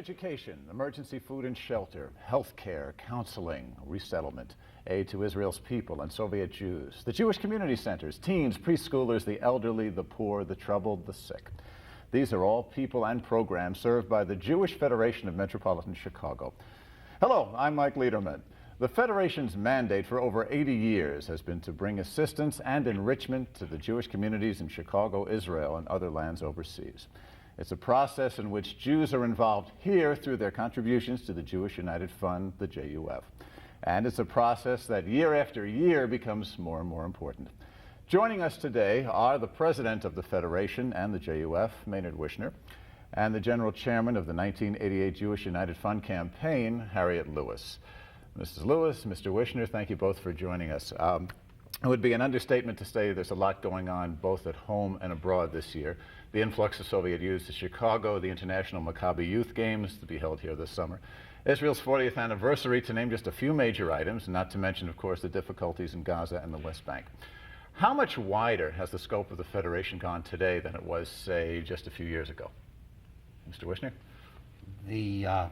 education, emergency food and shelter, health care, counseling, resettlement, aid to Israel's people and Soviet Jews, the Jewish community centers, teens, preschoolers, the elderly, the poor, the troubled, the sick. These are all people and programs served by the Jewish Federation of Metropolitan Chicago. Hello, I'm Mike Leiderman. The Federation's mandate for over 80 years has been to bring assistance and enrichment to the Jewish communities in Chicago, Israel, and other lands overseas. It's a process in which Jews are involved here through their contributions to the Jewish United Fund, the JUF. And it's a process that year after year becomes more and more important. Joining us today are the president of the Federation and the JUF, Maynard Wishner, and the general chairman of the 1988 Jewish United Fund campaign, Harriett Lewis. Mrs. Lewis, Mr. Wishner, thank you both for joining us. It would be an understatement to say there's a lot going on both at home and abroad this year. The influx of Soviet youth to Chicago, the International Maccabi Youth Games to be held here this summer, Israel's 40th anniversary, to name just a few major items, not to mention, of course, the difficulties in Gaza and the West Bank. How much wider has the scope of the Federation gone today than it was, say, just a few years ago? Mr. Wishner? The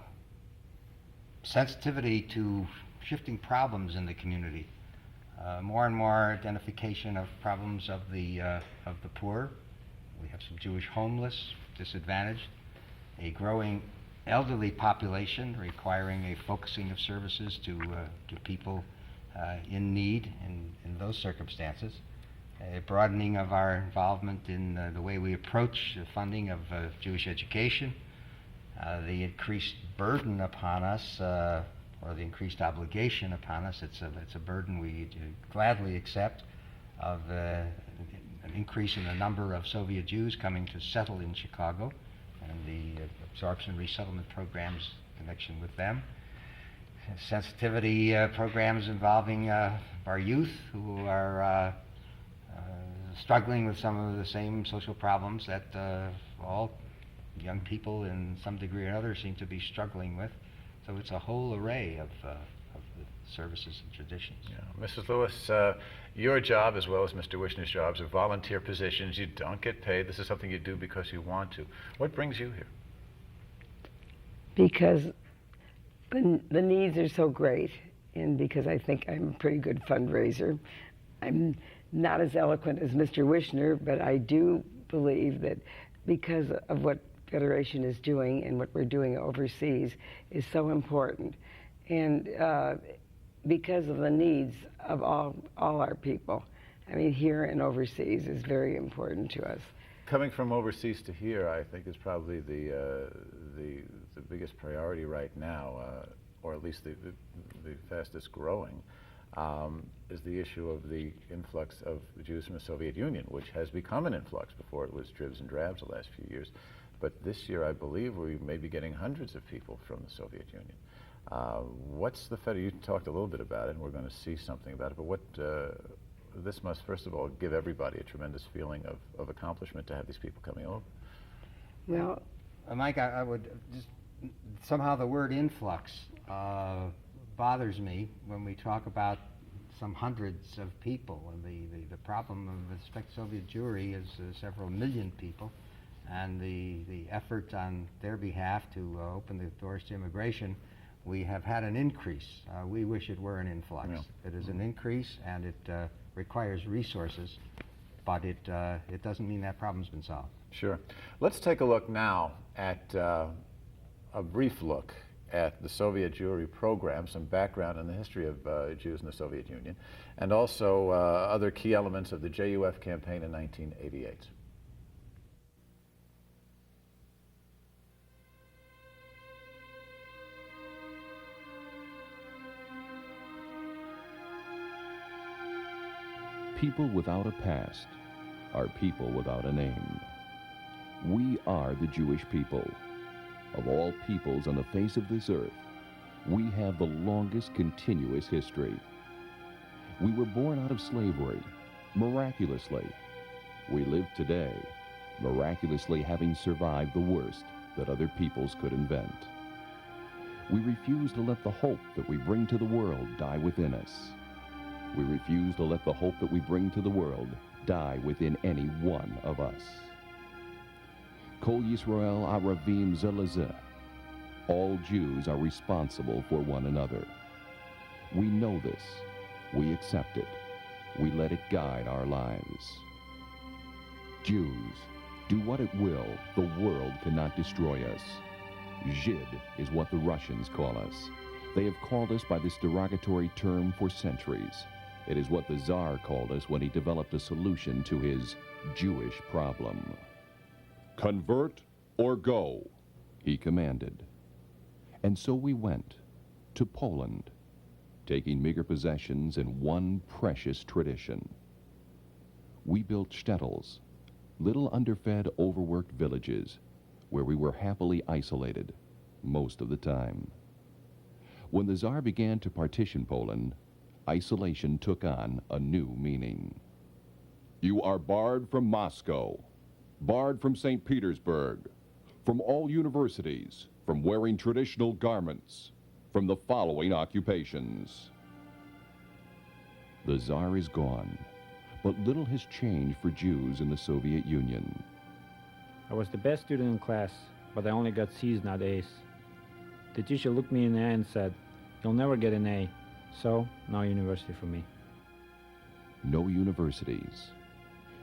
sensitivity to shifting problems in the community, more and more identification of problems of the poor. We have some Jewish homeless, disadvantaged, a growing elderly population requiring a focusing of services to people in need in those circumstances, a broadening of our involvement in the way we approach the funding of Jewish education, the increased burden upon us, or the increased obligation upon us. It's a burden we gladly accept, of an increase in the number of Soviet Jews coming to settle in Chicago and the absorption resettlement programs in connection with them. Sensitivity programs involving our youth who are struggling with some of the same social problems that all young people in some degree or another seem to be struggling with. So it's a whole array of the services and traditions. Yeah. Mrs. Lewis, your job, as well as Mr. Wishner's jobs, are volunteer positions. You don't get paid. This is something you do because you want to. What brings you here? Because the needs are so great, and because I think I'm a pretty good fundraiser. I'm not as eloquent as Mr. Wishner, but I do believe that because of what Federation is doing and what we're doing overseas is so important, and because of the needs of all our people. I mean, here and overseas is very important to us. Coming from overseas to here, I think, is probably the biggest priority right now, or at least the fastest growing, is the issue of the influx of Jews from the Soviet Union, which has become an influx. Before it was dribs and drabs the last few years. But this year, I believe, we may be getting hundreds of people from the Soviet Union. What's the Fed? You talked a little bit about it, and we're going to see something about it. But what this must, first of all, give everybody a tremendous feeling of accomplishment to have these people coming over. Well, Mike, I would just, somehow the word influx bothers me when we talk about some hundreds of people. And the problem with respect to Soviet Jewry is several million people. And the effort on their behalf to open the doors to immigration, we have had an increase. We wish it were an influx. Yeah. It is an increase, and it requires resources, but it doesn't mean that problem's been solved. Sure. Let's take a look now at a brief look at the Soviet Jewry program, some background on the history of Jews in the Soviet Union, and also other key elements of the JUF campaign in 1988. People without a past are people without a name. We are the Jewish people. Of all peoples on the face of this earth, we have the longest continuous history. We were born out of slavery, miraculously. We live today, miraculously having survived the worst that other peoples could invent. We refuse to let the hope that we bring to the world die within us. We refuse to let the hope that we bring to the world die within any one of us. Kol Yisrael Aravim Zelazeh. All Jews are responsible for one another. We know this. We accept it. We let it guide our lives. Jews, do what it will, the world cannot destroy us. Žid is what the Russians call us. They have called us by this derogatory term for centuries. It is what the Tsar called us when he developed a solution to his Jewish problem. Convert or go, he commanded. And so we went to Poland, taking meager possessions in one precious tradition. We built shtetls, little underfed, overworked villages where we were happily isolated most of the time. When the Tsar began to partition Poland, isolation took on a new meaning. You are barred from Moscow, barred from St. Petersburg, from all universities, from wearing traditional garments, from the following occupations. The Tsar is gone, but little has changed for Jews in the Soviet Union. I was the best student in class, but I only got C's, not A's. The teacher looked me in the eye and said, "You'll never get an A, so no university for me." No universities,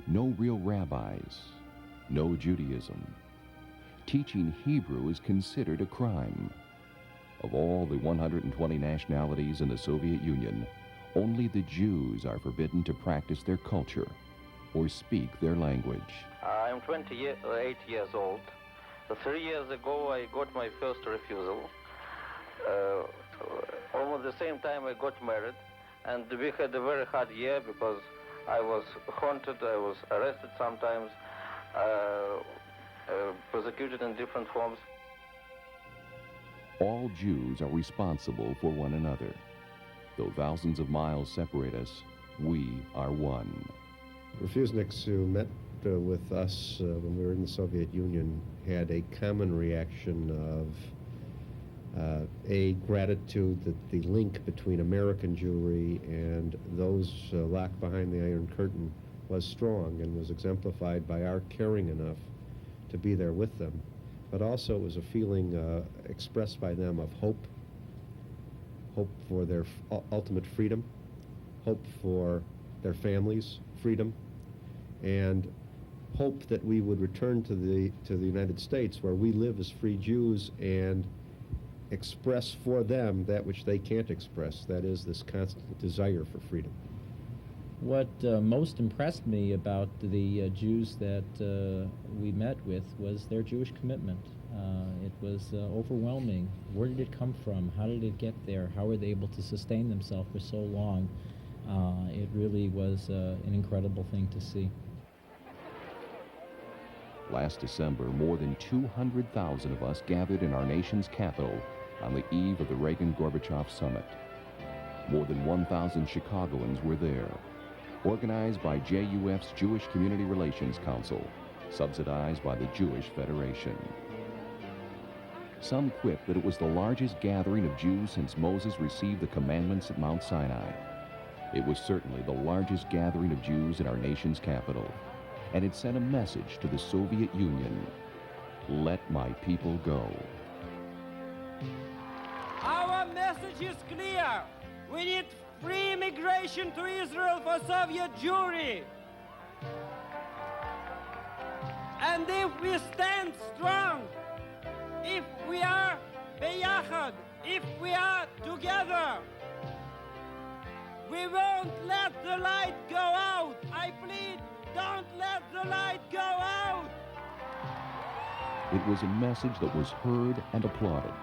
no real rabbis, no Judaism. Teaching Hebrew is considered a crime. Of all the 120 nationalities in the Soviet Union, only the Jews are forbidden to practice their culture or speak their language. I'm 28 years old. 3 years ago, I got my first refusal. Almost the same time I got married, and we had a very hard year because I was haunted, I was arrested sometimes, persecuted in different forms. All Jews are responsible for one another. Though thousands of miles separate us, we are one. Refuseniks who met with us when we were in the Soviet Union had a common reaction of gratitude that the link between American Jewry and those locked behind the Iron Curtain was strong and was exemplified by our caring enough to be there with them. But also it was a feeling expressed by them of hope for their ultimate freedom, hope for their families' freedom, and hope that we would return to the United States where we live as free Jews and express for them that which they can't express, that is this constant desire for freedom. What most impressed me about the Jews that we met with was their Jewish commitment. It was overwhelming. Where did it come from? How did it get there? How were they able to sustain themselves for so long? It really was an incredible thing to see. Last December, more than 200,000 of us gathered in our nation's capital on the eve of the Reagan-Gorbachev summit. More than 1,000 Chicagoans were there, organized by JUF's Jewish Community Relations Council, subsidized by the Jewish Federation. Some quip that it was the largest gathering of Jews since Moses received the commandments at Mount Sinai. It was certainly the largest gathering of Jews in our nation's capital, and it sent a message to the Soviet Union: let my people go. Our message is clear. We need free immigration to Israel for Soviet Jewry. And if we stand strong, if we are beyachad, if we are together, we won't let the light go out. I plead, don't let the light go out. It was a message that was heard and applauded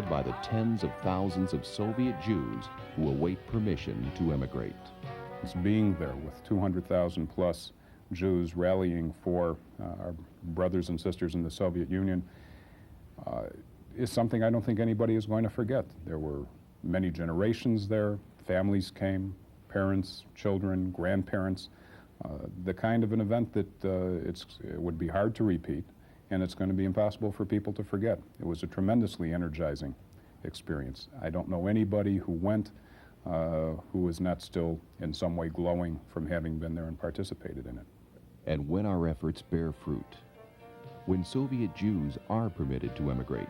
by the tens of thousands of Soviet Jews who await permission to emigrate. It's being there with 200,000 plus Jews rallying for our brothers and sisters in the Soviet Union is something I don't think anybody is going to forget. There were many generations there. Families came, parents, children, grandparents. The kind of an event that it would be hard to repeat, and it's going to be impossible for people to forget. It was a tremendously energizing experience. I don't know anybody who went who is not still in some way glowing from having been there and participated in it. And when our efforts bear fruit, when Soviet Jews are permitted to emigrate,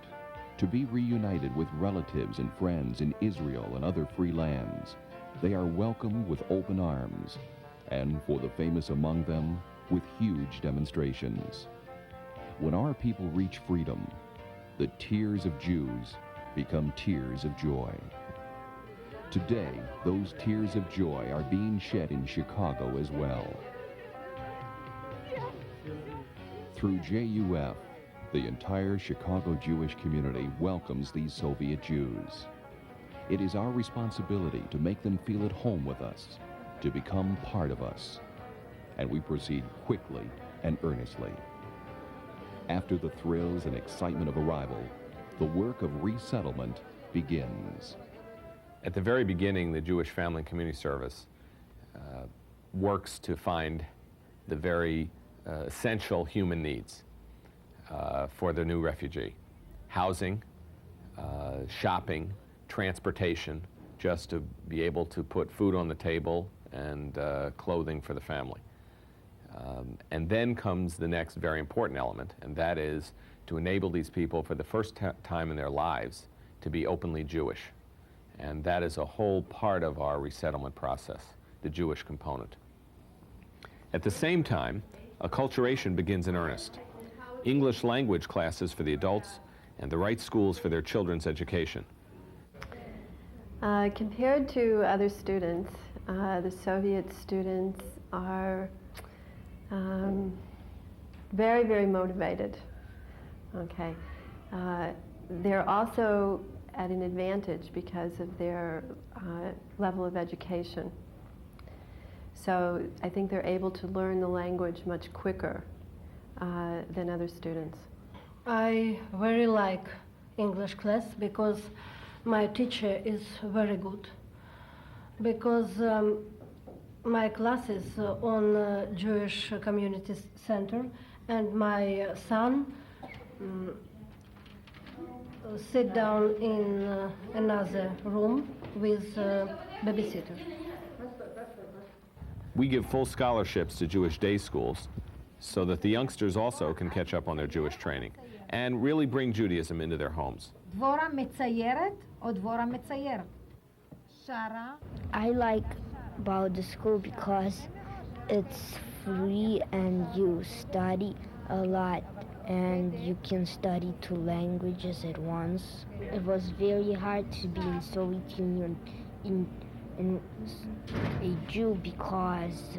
to be reunited with relatives and friends in Israel and other free lands. They are welcomed with open arms, and for the famous among them, with huge demonstrations. When our people reach freedom, the tears of Jews become tears of joy. Today, those tears of joy are being shed in Chicago as well. Through JUF, the entire Chicago Jewish community welcomes these Soviet Jews. It is our responsibility to make them feel at home with us, to become part of us. And we proceed quickly and earnestly. After the thrills and excitement of arrival, the work of resettlement begins. At the very beginning, the Jewish Family and Community Service works to find the very essential human needs for the new refugee. Housing, shopping, transportation, just to be able to put food on the table and clothing for the family. And then comes the next very important element, and that is to enable these people for the first time in their lives to be openly Jewish. And that is a whole part of our resettlement process, the Jewish component. At the same time, acculturation begins in earnest. English language classes for the adults and the right schools for their children's education. Compared to other students, the Soviet students are very, very motivated. Okay. They're also at an advantage because of their level of education. So I think they're able to learn the language much quicker than other students. I very like English class because my teacher is very good. Because my class is on Jewish Community Center, and my son sit down in another room with babysitter. We give full scholarships to Jewish day schools so that the youngsters also can catch up on their Jewish training and really bring Judaism into their homes. I like about the school because it's free and you study a lot and you can study 2 languages at once. It was very hard to be in Soviet Union in a Jew because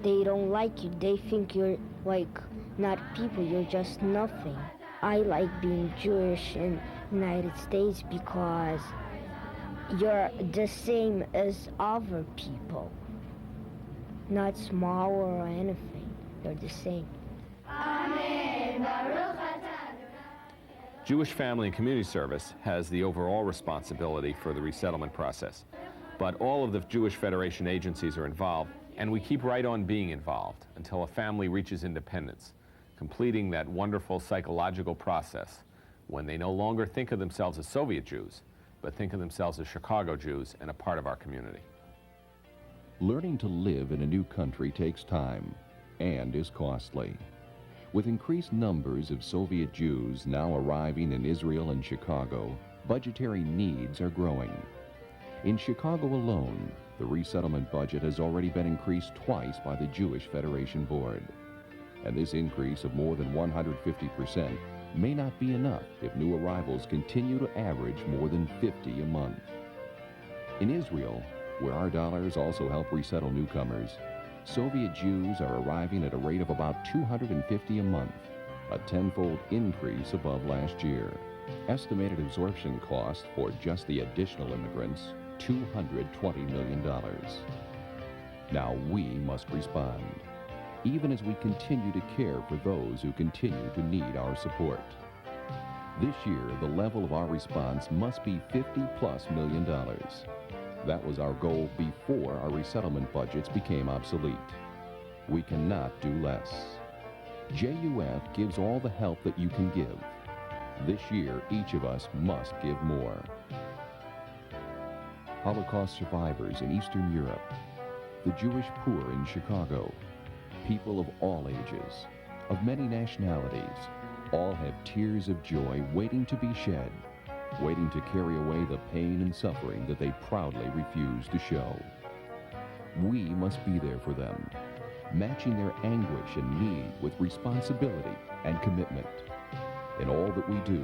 they don't like you. They think you're like not people, you're just nothing. I like being Jewish in United States because you're the same as other people. Not smaller or anything. You're the same. Jewish Family and Community Service has the overall responsibility for the resettlement process. But all of the Jewish Federation agencies are involved, and we keep right on being involved until a family reaches independence, completing that wonderful psychological process when they no longer think of themselves as Soviet Jews, but think of themselves as Chicago Jews and a part of our community. Learning to live in a new country takes time and is costly. With increased numbers of Soviet Jews now arriving in Israel and Chicago, budgetary needs are growing. In Chicago alone, the resettlement budget has already been increased twice by the Jewish Federation Board. And this increase of more than 150% may not be enough if new arrivals continue to average more than 50 a month. In Israel, where our dollars also help resettle newcomers, Soviet Jews are arriving at a rate of about 250 a month, a 10-fold increase above last year. Estimated absorption cost for just the additional immigrants, $220 million. Now we must respond, even as we continue to care for those who continue to need our support. This year, the level of our response must be $50+ million. That was our goal before our resettlement budgets became obsolete. We cannot do less. JUF gives all the help that you can give. This year, each of us must give more. Holocaust survivors in Eastern Europe, the Jewish poor in Chicago, people of all ages, of many nationalities, All have tears of joy waiting to be shed, waiting to carry away the pain and suffering that they proudly refuse to show. We must be there for them, matching their anguish and need with responsibility and commitment. In all that we do,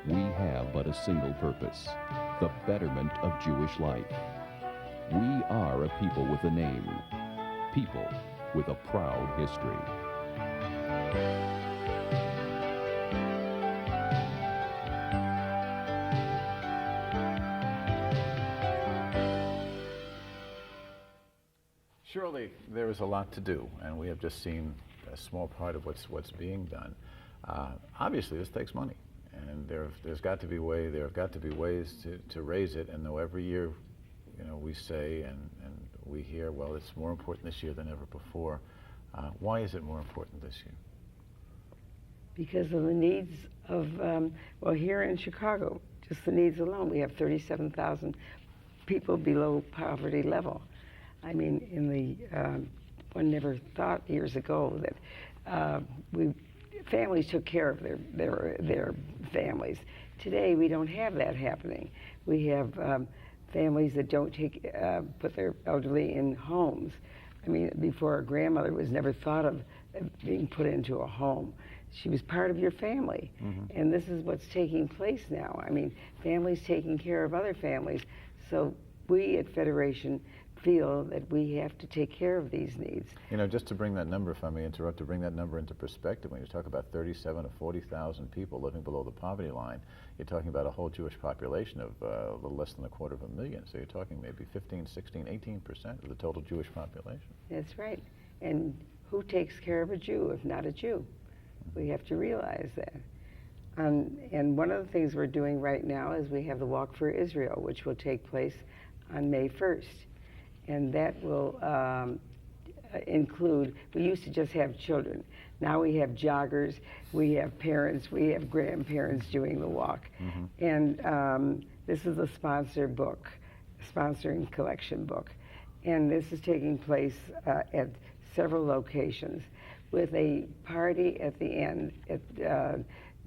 we have but a single purpose, the betterment of Jewish life. We are a people with a name, people with a proud history. Surely there is a lot to do, and we have just seen a small part of what's being done. Obviously, this takes money, and there have got to be ways to raise it. And though every year, we say and we hear, well, it's more important this year than ever before. Why is it more important this year? Because of the needs of, well, here in Chicago, just the needs alone, we have 37,000 people below poverty level. I mean, one never thought years ago that families took care of their families. Today, we don't have that happening. We have families that don't put their elderly in homes. I mean, before, a grandmother was never thought of being put into a home. She was part of your family. Mm-hmm. And this is what's taking place now. I mean, families taking care of other families. So we at Federation feel that we have to take care of these needs. Just to bring that number, if I may interrupt, to bring that number into perspective, when you talk about 37 to 40,000 people living below the poverty line, you're talking about a whole Jewish population of a little less than 250,000. So you're talking maybe 15, 16, 18% of the total Jewish population. That's right. And who takes care of a Jew if not a Jew? We have to realize that. And one of the things we're doing right now is we have the Walk for Israel, which will take place on May 1st. And that will include, we used to just have children. Now we have joggers, we have parents, we have grandparents doing the walk. Mm-hmm. And this is a sponsoring collection book. And this is taking place at several locations with a party at the end at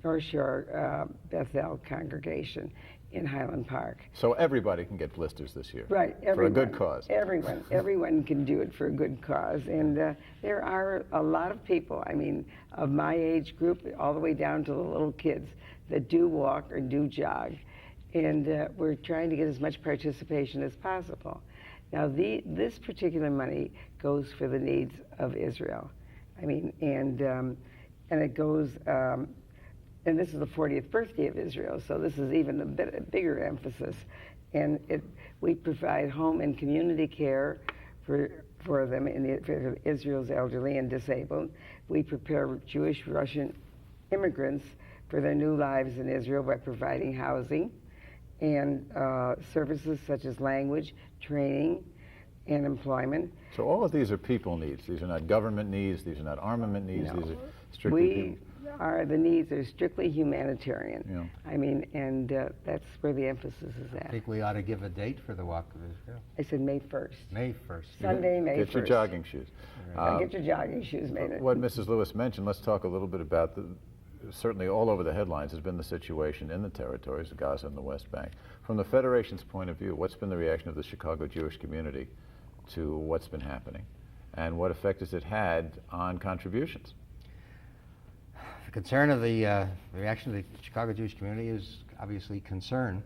North Shore Bethel congregation in Highland Park. So everybody can get blisters this year. Right. For a good cause. Everyone can do it for a good cause. And there are a lot of people, I mean, of my age group, all the way down to the little kids, that do walk or do jog. And we're trying to get as much participation as possible. Now, this particular money goes for the needs of Israel. I mean, and it goes, and this is the 40th birthday of Israel, so this is even a bigger emphasis. And we provide home and community care for them, for Israel's elderly and disabled. We prepare Jewish Russian immigrants for their new lives in Israel by providing housing and services such as language, training, and employment. So all of these are people needs. These are not government needs. These are not armament needs. No. These are strictly people. The needs are strictly humanitarian. Yeah. I mean, and that's where the emphasis is at. I think we ought to give a date for the Walk of Israel. I said May 1st. May 1st. Sunday, May 1st. Get your jogging shoes. Get your jogging shoes, Maynard. What Mrs. Lewis mentioned, let's talk a little bit about certainly all over the headlines has been the situation in the territories of Gaza and the West Bank. From the Federation's point of view, what's been the reaction of the Chicago Jewish community to what's been happening? And what effect has it had on contributions? The concern of the reaction of the Chicago Jewish community is obviously concern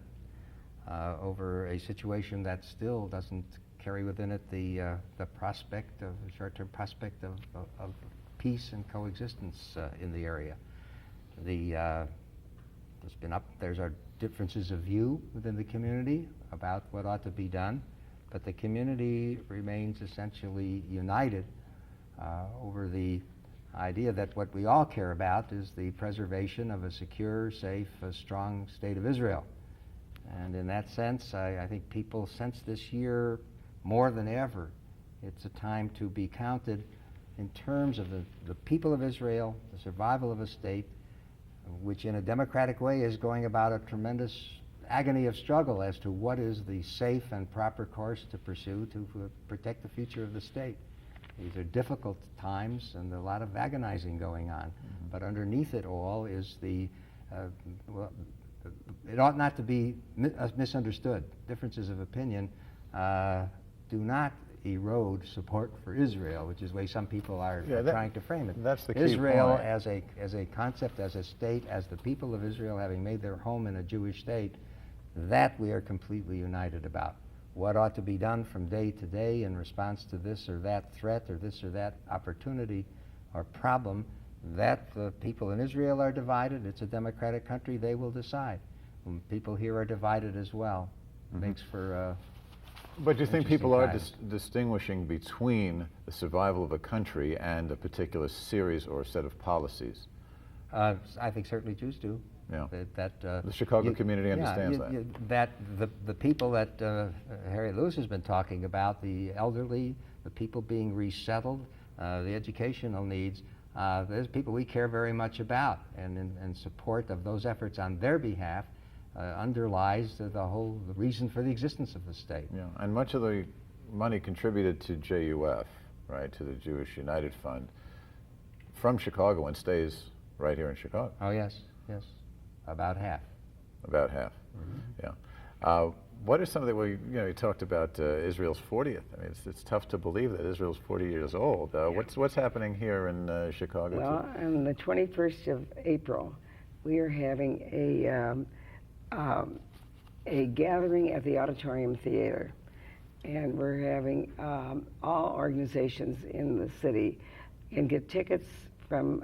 over a situation that still doesn't carry within it the prospect of the short-term prospect of peace and coexistence in the area. There's our differences of view within the community about what ought to be done, but the community remains essentially united over the idea that what we all care about is the preservation of a secure, safe, strong state of Israel. And in that sense, I think people sense this year more than ever it's a time to be counted in terms of the people of Israel, the survival of a state, which in a democratic way is going about a tremendous agony of struggle as to what is the safe and proper course to pursue to protect the future of the state. These are difficult times and a lot of agonizing going on. But underneath it all is well, it ought not to be misunderstood. Differences of opinion do not erode support for Israel, which is the way some people are trying to frame it. That's the key Israel point. as a concept, as a state, as the people of Israel having made their home in a Jewish state, that we are completely united about. What ought to be done from day to day in response to this or that threat or this or that opportunity or problem, that the people in Israel are divided. It's a democratic country. They will decide. When people here are divided as well, it makes for But do you think people are times. distinguishing between the survival of a country and a particular series or set of policies? I think certainly Jews do. Yeah. The Chicago community understands that. The people that Harriet Lewis has been talking about, the elderly, the people being resettled, the educational needs, there's people we care very much about, and in support of those efforts on their behalf underlies the reason for the existence of the state. Yeah, and much of the money contributed to JUF, right, to the Jewish United Fund, from Chicagoland stays right here in Chicago. Oh yes, yes, about half. About half. Yeah. What are some of the, well, you talked about Israel's 40th. I mean, it's tough to believe that Israel's 40 years old. What's happening here in Chicago? Well, on the 21st of April, we are having a gathering at the Auditorium Theater, and we're having all organizations in the city and get tickets from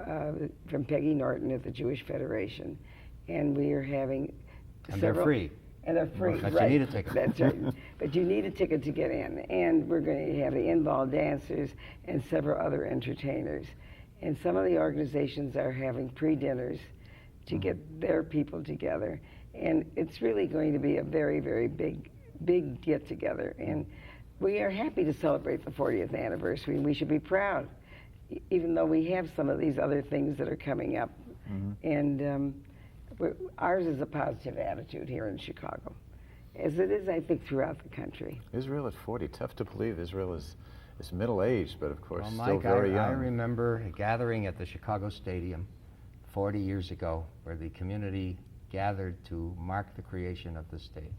Peggy Norton at the Jewish Federation, and we are having And they're free. And they're free, But right. you need a ticket. That's right. But you need a ticket to get in. And we're going to have the in-ball dancers and several other entertainers. And some of the organizations are having pre-dinners to get their people together. And it's really going to be a very, very big get-together. And we are happy to celebrate the 40th anniversary, and we should be proud, even though we have some of these other things that are coming up. And ours is a positive attitude here in Chicago, as it is, I think, throughout the country. Israel at 40, tough to believe. Israel is middle-aged, but of course Well, still Mike, very young. I remember a gathering at the Chicago Stadium 40 years ago where the community gathered to mark the creation of the state.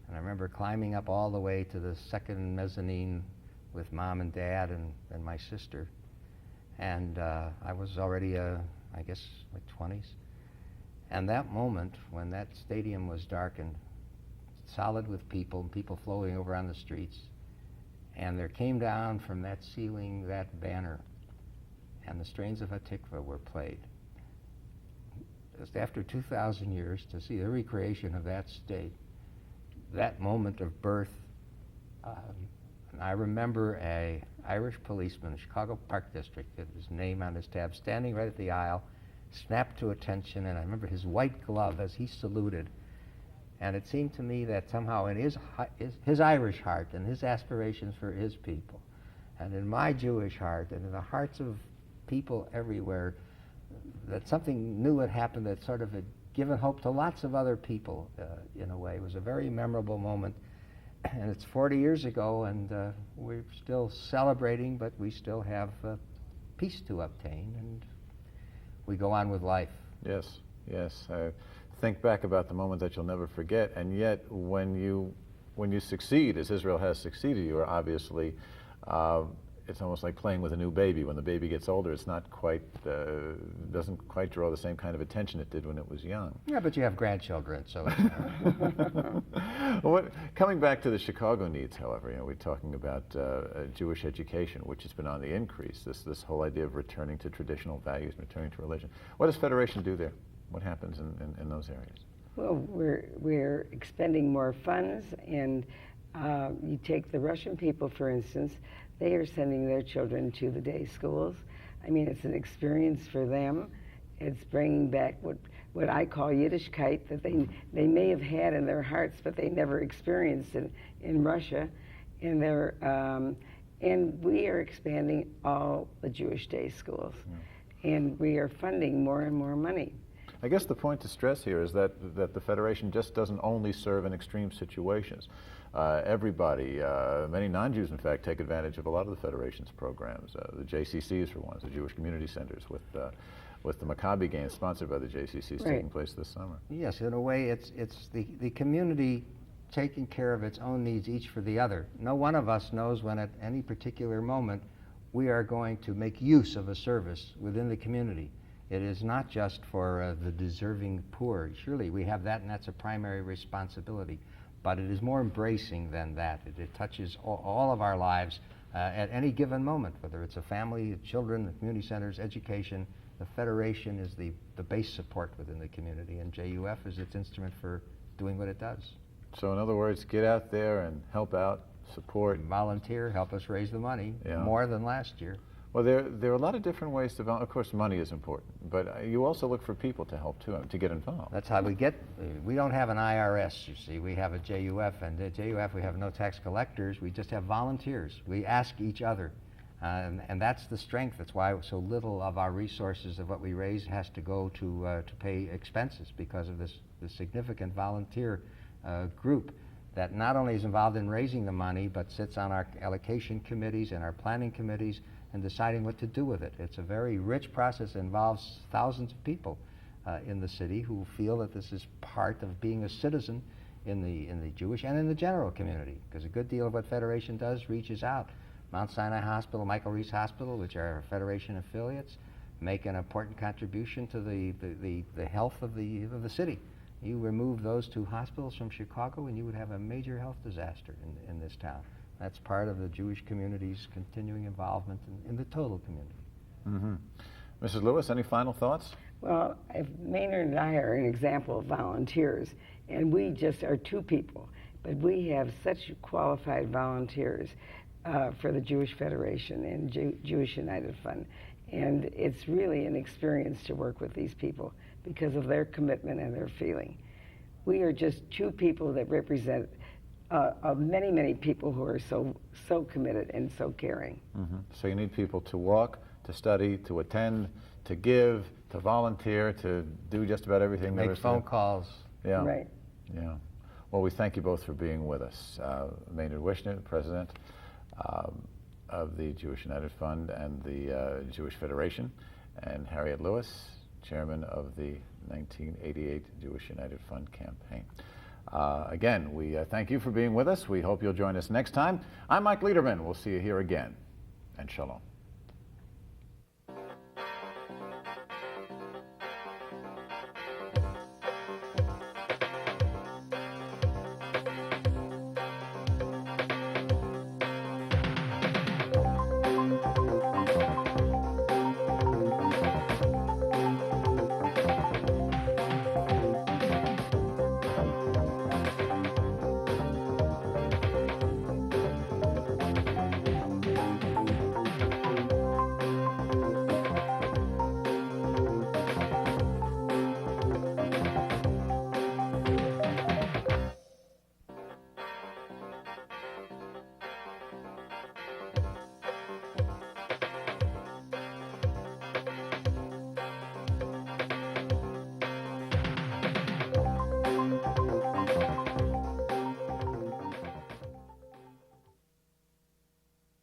And I remember climbing up all the way to the second mezzanine with Mom and Dad and my sister. And I was already, I guess, like 20s. And that moment when that stadium was darkened, solid with people, and people flowing over on the streets, and there came down from that ceiling that banner, and the strains of Hatikva were played. Just after 2,000 years, to see the recreation of that state, that moment of birth, and I remember a Irish policeman in Chicago Park District, with his name on his tab, standing right at the aisle, snapped to attention, and I remember his white glove as he saluted. And it seemed to me that somehow in his Irish heart and his aspirations for his people, and in my Jewish heart, and in the hearts of people everywhere, that something new had happened that sort of had given hope to lots of other people, in a way. It was a very memorable moment. And it's 40 years ago, and we're still celebrating, but we still have peace to obtain, and we go on with life. Yes, yes. I think back about the moment that you'll never forget, and yet when you succeed, as Israel has succeeded, you are obviously, it's almost like playing with a new baby. When the baby gets older, it's not quite, doesn't quite draw the same kind of attention it did when it was young. Yeah, but you have grandchildren, so. Coming back to the Chicago needs, however, we're talking about Jewish education, which has been on the increase. This whole idea of returning to traditional values, returning to religion. What does Federation do there? What happens in those areas? Well, we're expending more funds, and you take the Russian people, for instance. They are sending their children to the day schools. I mean, it's an experience for them. It's bringing back what I call Yiddishkeit, that they may have had in their hearts, but they never experienced it in Russia. And and we are expanding all the Jewish day schools. And we are funding more and more money. I guess the point to stress here is that the Federation just doesn't only serve in extreme situations. Everybody, many non-Jews in fact, take advantage of a lot of the Federation's programs. The JCCs for one, the Jewish Community Centers with the Maccabi games sponsored by the JCCs taking place this summer. Yes, in a way it's the community taking care of its own needs each for the other. No one of us knows when at any particular moment we are going to make use of a service within the community. It is not just for the deserving poor. Surely we have that, and that's a primary responsibility. But it is more embracing than that. It touches all of our lives at any given moment, whether it's a family, children, the community centers, education. The Federation is the base support within the community, and JUF is its instrument for doing what it does. So in other words, get out there and help out, support. Volunteer, help us raise the money, more than last year. Well, there are a lot of different ways to volunteer. Of course, money is important, but you also look for people to help too, to get involved. That's how we don't have an IRS, you see. We have a JUF, and at JUF we have no tax collectors. We just have volunteers. We ask each other, and that's the strength. That's why so little of our resources of what we raise has to go to pay expenses, because of this significant volunteer group that not only is involved in raising the money, but sits on our allocation committees and our planning committees and deciding what to do with it. It's a very rich process that involves thousands of people in the city who feel that this is part of being a citizen in the Jewish and in the general community, because a good deal of what Federation does reaches out. Mount Sinai Hospital, Michael Reese Hospital, which are Federation affiliates, make an important contribution to the health of the city. You remove those two hospitals from Chicago and you would have a major health disaster in this town. That's part of the Jewish community's continuing involvement in the total community. Mm-hmm. Mrs. Lewis, any final thoughts? Well, Maynard and I are an example of volunteers, and we just are two people, but we have such qualified volunteers for the Jewish Federation and Jewish United Fund, and it's really an experience to work with these people because of their commitment and their feeling. We are just two people that represent of many, many people who are so committed and so caring. Mm-hmm. So you need people to walk, to study, to attend, to give, to volunteer, to do just about everything. Make phone calls. Yeah. Right. Yeah. Well, we thank you both for being with us. Maynard Wishner, President of the Jewish United Fund and the Jewish Federation, and Harriett Lewis, Chairman of the 1988 Jewish United Fund campaign. Again, we thank you for being with us. We hope you'll join us next time. I'm Mike Leiderman. We'll see you here again, and shalom.